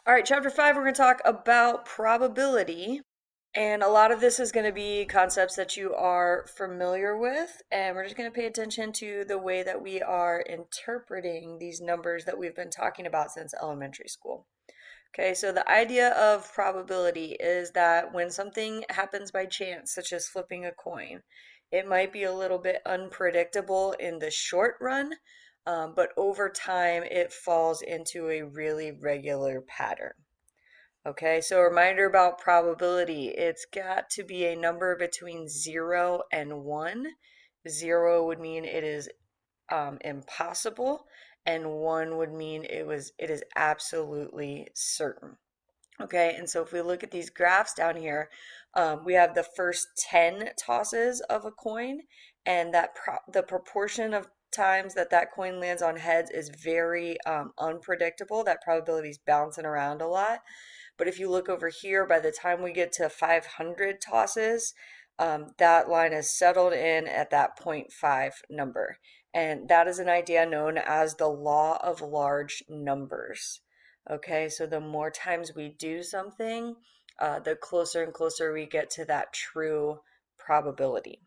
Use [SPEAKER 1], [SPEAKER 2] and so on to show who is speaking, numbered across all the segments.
[SPEAKER 1] All right, chapter 5, we're going to talk about probability. And a lot of this is going to be concepts that you are familiar with. And we're just going to pay attention to the way that we are interpreting these numbers that we've been talking about since elementary school. Okay, so the idea of probability is that when something happens by chance, such as flipping a coin, it might be a little bit unpredictable in the short run, but over time it falls into a really regular pattern. Okay, so a reminder about probability. It's got to be a number between 0 and 1. 0 would mean it is impossible, and 1 would mean it is absolutely certain. Okay, and so if we look at these graphs down here, we have the first 10 tosses of a coin, and the proportion of times that that coin lands on heads is very unpredictable. That probability is bouncing around a lot. But if you look over here, by the time we get to 500 tosses, that line is settled in at that 0.5 number. And that is an idea known as the law of large numbers. Okay, so the more times we do something, the closer and closer we get to that true probability.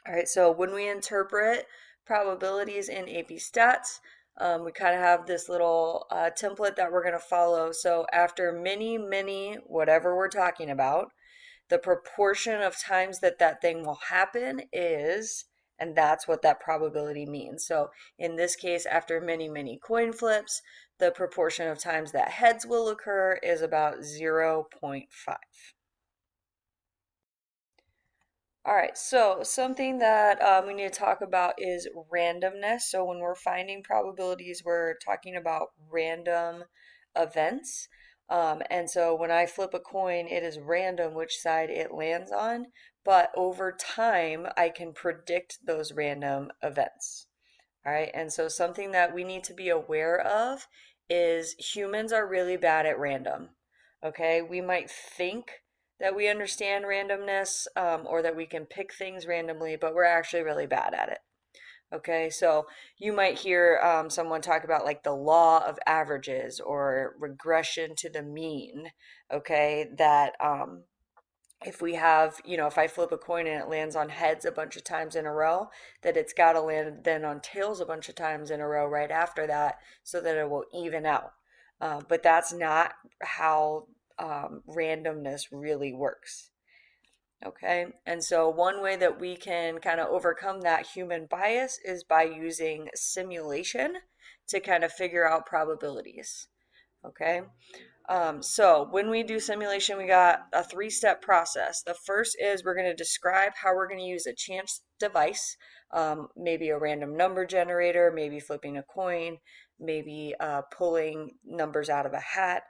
[SPEAKER 1] All right, so when we interpret probabilities in AP Stats, we kind of have this little template that we're going to follow. So after many, whatever we're talking about, the proportion of times that that thing will happen is, and that's what that probability means. So in this case, after many coin flips, the proportion of times that heads will occur is about 0.5. All right, so something that we need to talk about is randomness. So when we're finding probabilities, we're talking about random events. And so when I flip a coin, it is random which side it lands on, but over time, I can predict those random events. All right, and so something that we need to be aware of is humans are really bad at random. Okay, we might think that we understand randomness or that we can pick things randomly, but we're actually really bad at it. Okay, so you might hear someone talk about like the law of averages or regression to the mean. Okay, that if we have, if I flip a coin and it lands on heads a bunch of times in a row, that it's got to land then on tails a bunch of times in a row right after that so that it will even out. But that's not how randomness really works. Okay, and so one way that we can kind of overcome that human bias is by using simulation to kind of figure out probabilities. Okay, so when we do simulation, we got a three-step process. The first is we're going to describe how we're going to use a chance device, maybe a random number generator, maybe flipping a coin, maybe pulling numbers out of a hat,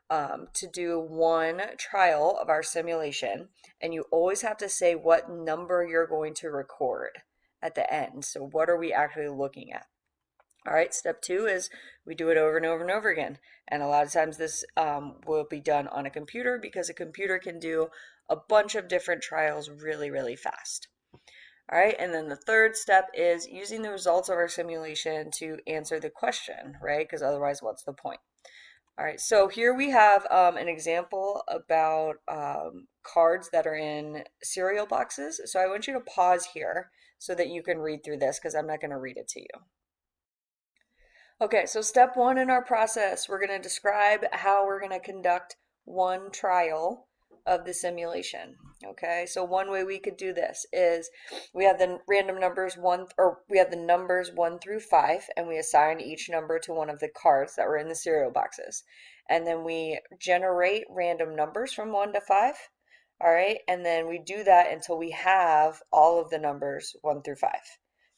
[SPEAKER 1] to do one trial of our simulation. And you always have to say what number you're going to record at the end. So what are we actually looking at? All right, step 2 is we do it over and over and over again. And a lot of times this will be done on a computer because a computer can do a bunch of different trials really fast. All right, and then the third step is using the results of our simulation to answer the question, right? Because otherwise, what's the point? All right, so here we have an example about cards that are in cereal boxes. So I want you to pause here so that you can read through this because I'm not going to read it to you. Okay, so step 1 in our process, we're going to describe how we're going to conduct one trial of the simulation. Okay, so one way we could do this is we have the random numbers we have the numbers 1 through 5, and we assign each number to one of the cards that were in the cereal boxes. And then we generate random numbers from 1 to 5. All right, and then we do that until we have all of the numbers 1 through 5.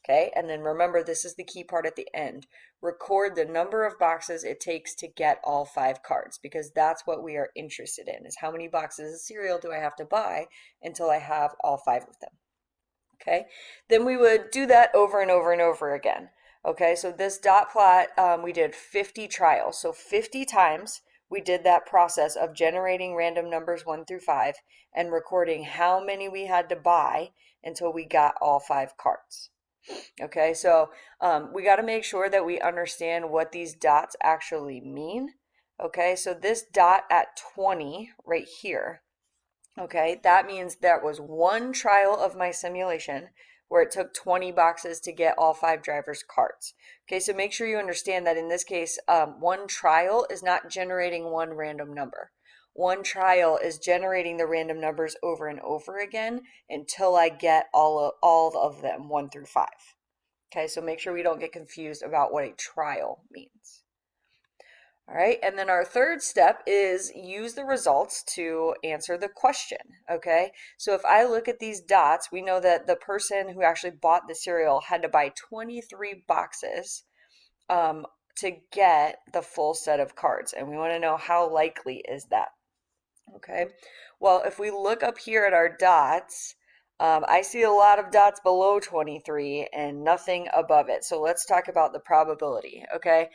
[SPEAKER 1] Okay, and then remember, this is the key part at the end. Record the number of boxes it takes to get all 5 cards, because that's what we are interested in, is how many boxes of cereal do I have to buy until I have all 5 of them. Okay, then we would do that over and over and over again. Okay, so this dot plot, we did 50 trials. So 50 times we did that process of generating random numbers 1 through 5 and recording how many we had to buy until we got all 5 cards. Okay, so we got to make sure that we understand what these dots actually mean. Okay, so this dot at 20 right here, okay, that means that was one trial of my simulation where it took 20 boxes to get all 5 drivers' cards. Okay, so make sure you understand that in this case, one trial is not generating one random number. One trial is generating the random numbers over and over again until I get all of them, 1 through 5. Okay, so make sure we don't get confused about what a trial means. All right, and then our third step is use the results to answer the question, okay? So if I look at these dots, we know that the person who actually bought the cereal had to buy 23 boxes to get the full set of cards, and we want to know how likely is that. Okay, well, if we look up here at our dots, I see a lot of dots below 23 and nothing above it. So let's talk about the probability, okay?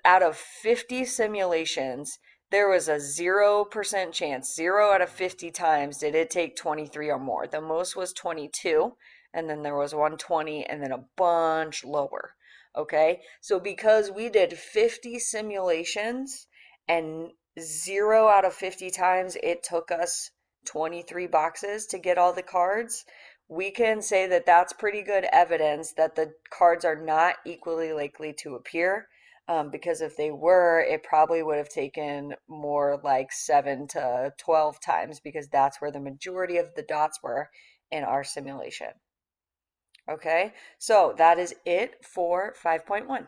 [SPEAKER 1] Out of 50 simulations, there was a 0% chance, 0 out of 50 times did it take 23 or more. The most was 22, and then there was 120, and then a bunch lower, okay? So because we did 50 simulations, and 0 out of 50 times it took us 23 boxes to get all the cards, we can say that that's pretty good evidence that the cards are not equally likely to appear. Because if they were, it probably would have taken more like 7 to 12 times because that's where the majority of the dots were in our simulation. Okay, so that is it for 5.1.